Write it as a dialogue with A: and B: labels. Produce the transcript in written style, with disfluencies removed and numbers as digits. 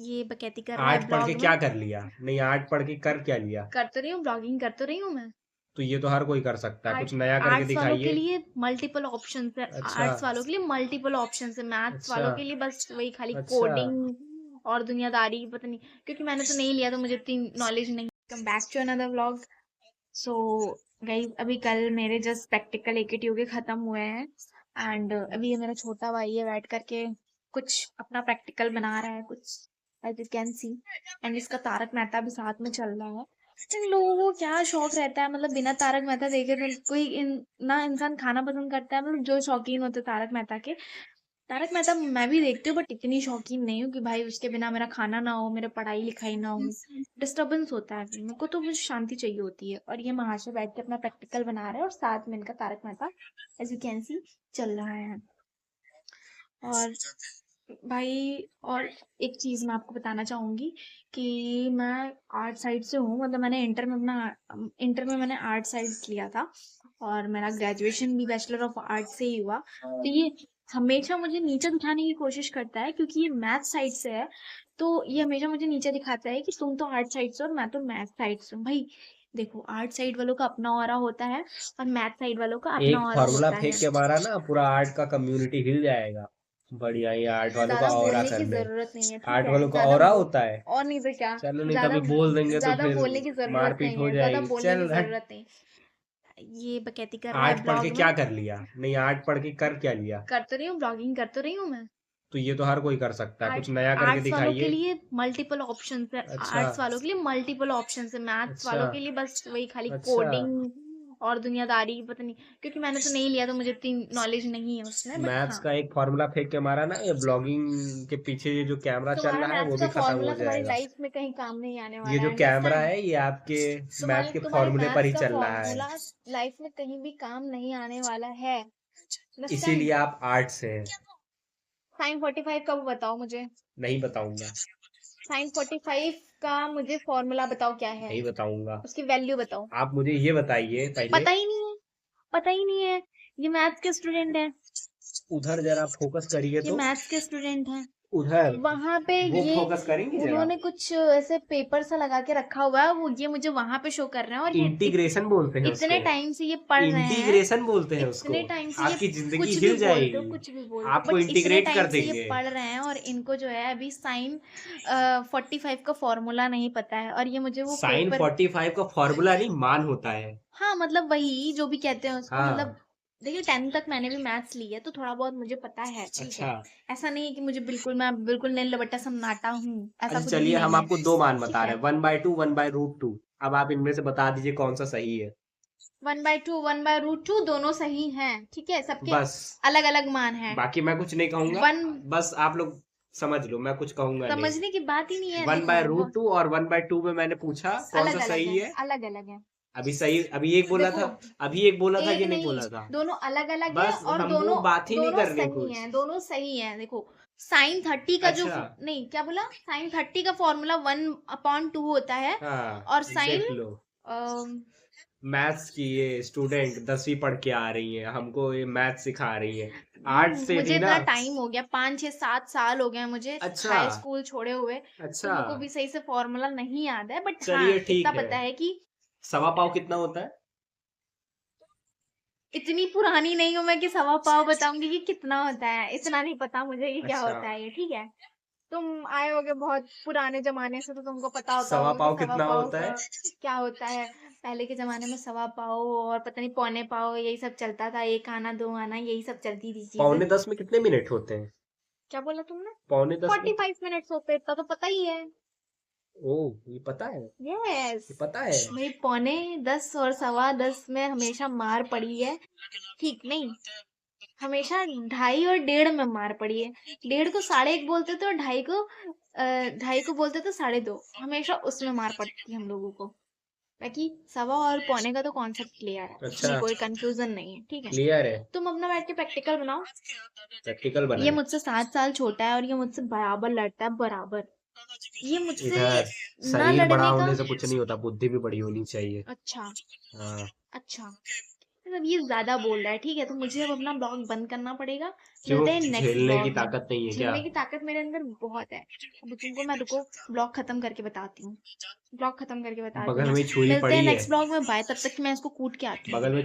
A: ये बकैती कर रहा है
B: आर्ट पढ़ के
A: ब्लॉग
B: क्या
A: में।
B: कर लिया? नहीं, आर्ट पढ़ के कर क्या लिया?
A: कर तो रही हूँ, ब्लॉगिंग कर तो रही हूँ मैं।
B: तो ये तो हर कोई कर सकता है,
A: आर्ट
B: कुछ नया करके
A: आर्ट्स वालों के
B: दिखाइए।
A: लिए मल्टीपल ऑप्शंस है।
B: अच्छा।
A: आर्ट्स वालों के लिए मल्टीपल ऑप्शंस है। मैथ्स
B: अच्छा।
A: वालों के लिए बस वही खाली
B: अच्छा।
A: कोडिंग और दुनियादारी पता नहीं, क्योंकि मैंने तो नहीं लिया तो मुझे इतनी नॉलेज नहीं। Come back to another vlog. So guys, अभी कल मेरे जस्ट प्रैक्टिकल एकेटीयू के खत्म हुए हैं। एंड अभी ये मेरा छोटा भाई है, बैठ करके कुछ अपना प्रैक्टिकल बना रहा है कुछ, as you can see. And इसका तारक मेहता भी साथ में चल रहा है। इन लोगों को क्या शौक रहता है, मतलब बिना तारक मेहता देखे तो कोई ना इंसान खाना पसंद करता है, मतलब जो शौकीन होते हैं तारक मेहता के। तारक मेहता मैं भी देखती हूँ, बट इतनी शौकीन नहीं हूँ कि भाई उसके बिना मेरा खाना ना हो, मेरा पढ़ाई लिखाई ना हो, डिस्टरबेंस होता है। फिर मेरे को तो मुझे शांति चाहिए होती है। और ये महाशय बैठ के अपना प्रैक्टिकल बना रहे हैं और साथ में इनका Tarak Mehta as you can see चल रहा है। और भाई, और एक चीज मैं आपको बताना चाहूंगी कि मैं आर्ट साइड से हूँ। मतलब मैंने इंटर में मैंने आर्ट साइड लिया था, और मेरा ग्रेजुएशन भी बैचलर ऑफ आर्ट से ही हुआ। तो ये हमेशा मुझे नीचे दिखाने की कोशिश करता है, क्योंकि ये मैथ साइड से है। तो ये हमेशा मुझे नीचे दिखाता है कि तुम तो आर्ट साइड से और मैं तो मैथ साइड से हूँ। भाई देखो, आर्ट साइड वालों का अपना ऑरा होता है और मैथ साइड वालों का अपना
B: एक
A: ऑरा
B: फॉर्मूला
A: होता
B: फेंक
A: है।
B: के मारा ना, पूरा आर्ट का कम्युनिटी हिल जाएगा। बढ़िया, ये आर्ट वालों का
A: ज्यादा
B: ऑरा
A: बोलने की
B: कर ले।
A: जरूरत नहीं है, ठीक
B: आर्ट
A: है?
B: वालों का ऑरा होता है।
A: और नहीं तो क्या।
B: चलो, नहीं तो
A: ज्यादा
B: अभी बोल देंगे तो
A: ज्यादा
B: फिर
A: बोलने की जरूरत
B: मारपीट
A: नहीं
B: हो
A: है, ज्यादा
B: जाएगी।
A: बोलने की
B: चल हट।
A: जरूरत नहीं। ये बकैती कर रहा है
B: आर्ट पढ़ के
A: ब्लॉग
B: क्या
A: में।
B: कर लिया? नहीं, आर्ट पढ़ के कर क्या लिया?
A: कर तो रही हूँ, ब्लॉगिंग कर तो रही हूँ मैं।
B: तो ये तो हर कोई कर सकता है,
A: आर्ट
B: कुछ नया करके
A: आर्ट्स वालों के
B: दिखाइए।
A: लिए मल्टीपल ऑप्शंस है।
B: अच्छा।
A: आर्ट्स वालों के लिए मल्टीपल ऑप्शंस है। मैथ्स
B: अच्छा।
A: वालों के लिए बस वही खाली
B: अच्छा।
A: कोडिंग और दुनियादारी पता नहीं, क्योंकि मैंने तो नहीं लिया तो मुझे इतनी नॉलेज नहीं है उसमें, बट
B: मैथ्स
A: हाँ।
B: का एक फॉर्मूला फेंक के मारा ना, ये ब्लॉगिंग के पीछे ये जो कैमरा चल
A: तुम्हारा
B: रहा है
A: मैथ्स
B: वो
A: का
B: भी खत्म हो
A: फॉर्मूला तुम्हारी
B: जाएगा।
A: लाइफ में कहीं काम नहीं आने
B: ये
A: वाला
B: जो
A: है,
B: कैमरा
A: अंडरस्टैंड?
B: है ये आपके मैथ्स
A: तुम्हारी
B: के
A: तुम्हारी
B: फॉर्मूले पर
A: मैथ्स
B: ही
A: का
B: चल रहा है।
A: फॉर्मूला लाइफ में कहीं भी काम नहीं आने वाला है,
B: इसीलिए
A: अंडरस्टैंड?
B: आप आर्ट से हैं।
A: साइन 45 का वो बताओ मुझे।
B: नहीं बताऊंगा।
A: साइन 45 का मुझे फॉर्मूला बताओ क्या है,
B: नहीं बताऊंगा।
A: उसकी वैल्यू बताओ।
B: आप मुझे ये बताइए पहले।
A: पता ही नहीं है, पता ही नहीं है। ये मैथ्स के स्टूडेंट है,
B: उधर जरा फोकस करिए
A: ये
B: तो।
A: मैथ्स के स्टूडेंट है।
B: उधर
A: वहां पे
B: वो
A: ये
B: फोकस करेंगी जरा।
A: उन्होंने कुछ ऐसे पेपर सा लगा के रखा हुआ है, वो ये मुझे वहां पे शो कर रहे हैं। और ये
B: इंटीग्रेशन बोलते हैं
A: इतने
B: उसको।
A: टाइम से ये पढ़ रहे हैं,
B: इंटीग्रेशन बोलते हैं उसको।
A: इतने टाइम से ये
B: आपकी जिंदगी
A: कुछ भी
B: हिल
A: बोलते हो,
B: जाएगी।
A: कुछ भी बोलते हो,
B: आपको
A: बट इतने
B: इंटीग्रेट कर
A: टाइम से ये
B: देंगे।
A: पढ़ रहे हैं और इनको जो है अभी साइन 45 का फॉर्मूला नहीं पता है। और ये मुझे वो
B: साइन
A: पेपर,
B: 45 का फॉर्मूला नहीं, मान होता है।
A: हाँ मतलब वही जो भी कहते हैं उसको, मतलब
B: हाँ।
A: देखिए 10th तक मैंने भी मैथ्स ली है, तो थोड़ा बहुत मुझे पता है, ठीक है?
B: अच्छा।
A: ऐसा नहीं है कि मुझे बिल्कुल, मैं बिल्कुल नील लबट्टा सन्नाटा हूँ, ऐसा
B: अच्छा
A: कुछ भी
B: चलिए, हम
A: नहीं है,
B: आपको दो मान बता
A: ठीक
B: रहे
A: है?
B: हैं, 1/2 1/√2। अब आप इनमें से बता दीजिए कौन सा सही है।
A: 1/2 1/√2 दोनों सही हैं, ठीक है? सबके
B: बस।
A: अलग अलग मान है।
B: बाकी मैं कुछ नहीं कहूंगा।
A: वन,
B: बस आप लोग समझ लो, मैं कुछ कहूंगा नहीं।
A: समझने की बात ही नहीं है,
B: वन
A: देखो
B: बाय
A: वो
B: रूट टू और 1/2 में मैंने पूछा कौन सा
A: अलग अलग
B: सही
A: है,
B: है।
A: अलग अलग है।
B: अभी सही, अभी एक बोला
A: देखो,
B: था। अभी एक बोला था
A: एक
B: कि नहीं
A: नहीं,
B: बोला था।
A: दोनों अलग अलग है
B: बस
A: और
B: हम वो
A: दोनों
B: बात ही नहीं
A: दोनों
B: करनी
A: सही
B: कुछ।
A: हैं, दोनों सही हैं। देखो, साइन 30 का जो
B: अच्छा।
A: नहीं, क्या बोला? साइन 30 का फॉर्मूला 1/2 होता है।
B: हाँ।
A: और साइन,
B: देख लो, मैथ्स की ये स्टूडेंट 10वीं पढ़ के आ रही है, हमको ये मैथ सिखा रही है। आर्ट से
A: मुझे
B: भी ना।
A: इतना टाइम हो गया, 5 6 7 साल हो गए हैं मुझे
B: अच्छा।
A: हाई स्कूल छोड़े हुए। तो
B: अच्छा।
A: मेरे को भी सही से फॉर्मूला नहीं याद है, बट हाँ
B: चलिए
A: इतना
B: ठीक है।
A: पता है कि
B: सवा पाव कितना होता है?
A: इतनी पुरानी नहीं हूं मैं कि सवा पाव बताऊंगी कि कितना होता है। इतना नहीं पता मुझे कि क्या
B: अच्छा।
A: होता है ये, ठीक है? तुम आए होगे बहुत पुराने जमाने से, तो तुमको पता होता
B: सवा
A: होगा कि
B: पाव
A: सवा
B: कितना
A: पाव
B: होता है?
A: का क्या होता है। पहले के जमाने में सवा पाव और पता नहीं पौने पाव यही सब चलता था, 1 आना 2 आना यही सब चलती थी चीजें।
B: पौने 10 में कितने मिनट होते हैं?
A: क्या बोला तुमने?
B: पौने 10 में।
A: 45 मिनट्स होते, इतना तो पता ही है।
B: ओह, ये पता है।
A: यस।
B: ये पता है।
A: भाई पौने 10 और सवा 10 में हमेशा मार पड़ी है, ठीक नहीं? हमेशा 2.5 और 1.5 में मार पड़ी है। 1.5 को 1.5 बोलते थे और 2.5 को बोलते थे 2.5। हमेशा उसमें मार पड़ती है हम लोगों को। बाकी सवा और पौने का तो कॉन्सेप्ट क्लियर है, उसमें
B: अच्छा।
A: कोई कंफ्यूजन नहीं है, ठीक है?
B: क्लियर है।
A: तुम अपना बैठ के प्रैक्टिकल बनाओ।
B: प्रैक्टिकल
A: ये
B: बनाए।
A: मुझसे 7 साल छोटा है और ये मुझसे बराबर लड़ता है, बराबर। ये मुझसे
B: इधर
A: ना
B: शरीर बड़ा
A: लड़ने का,
B: होने से कुछ नहीं होता, बुद्धि भी बड़ी होनी चाहिए।
A: अच्छा,
B: हाँ।
A: अच्छा। मतलब ये ज्यादा बोल रहा है, ठीक है, तो मुझे अब अपना ब्लॉग बंद करना पड़ेगा।
B: क्यों?
A: मिलते हैं नेक्स्ट
B: झेलने की
A: ब्लॉग में।
B: ताकत नहीं है क्या?
A: झेलने की ताकत मेरे अंदर बहुत है। अब तुमको मैं रुको ब्लॉग खत्म करके बताती हूँ। ब्लॉग खत्म करके बताती
B: बगल
A: हूँ।
B: में छुरी
A: मिलते हैं
B: पड़ी है,
A: नेक्स्ट ब्लॉग में। बाय। तब तक मैं इसको कूट के आती हूँ।
B: बगल में